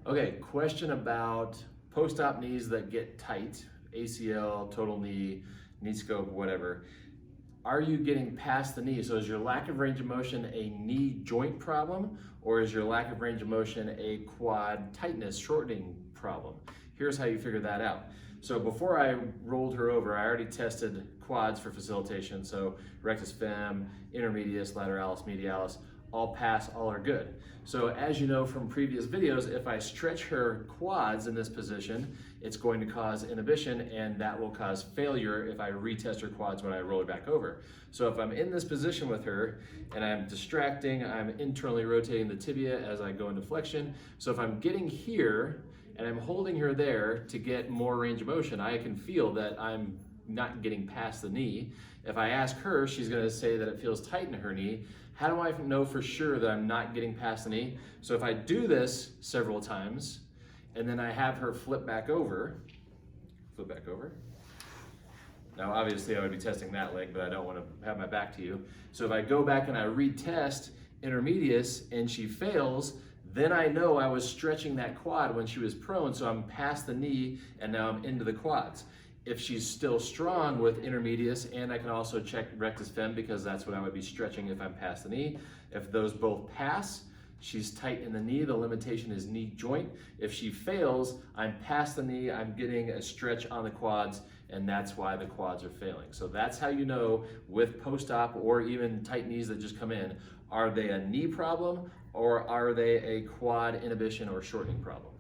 Okay, question about post-op knees that get tight, ACL, total knee, knee scope, whatever. Are you getting past the knee? So is your lack of range of motion a knee joint problem, or is your lack of range of motion a quad tightness shortening problem? Here's how you figure that out. So before I rolled her over, I already tested quads for facilitation. So rectus fem, intermedius, lateralis, medialis, all pass, all are good. So as you know from previous videos, if I stretch her quads in this position, it's going to cause inhibition, and that will cause failure if I retest her quads when I roll her back over. So if I'm in this position with her and I'm distracting, I'm internally rotating the tibia as I go into flexion. So if I'm getting here and I'm holding her there to get more range of motion, I can feel that I'm not getting past the knee. If I ask her, she's gonna say that it feels tight in her knee. How do I know for sure that I'm not getting past the knee? So if I do this several times, and then I have her flip back over. Now obviously I would be testing that leg, but I don't wanna have my back to you. So if I go back and I retest intermedius and she fails, then I know I was stretching that quad when she was prone, so I'm past the knee and now I'm into the quads. If she's still strong with intermedius, and I can also check rectus fem because that's what I would be stretching if I'm past the knee. If those both pass, she's tight in the knee, the limitation is knee joint. If she fails, I'm past the knee, I'm getting a stretch on the quads, and that's why the quads are failing. So that's how you know with post-op or even tight knees that just come in, are they a knee problem or are they a quad inhibition or shortening problem?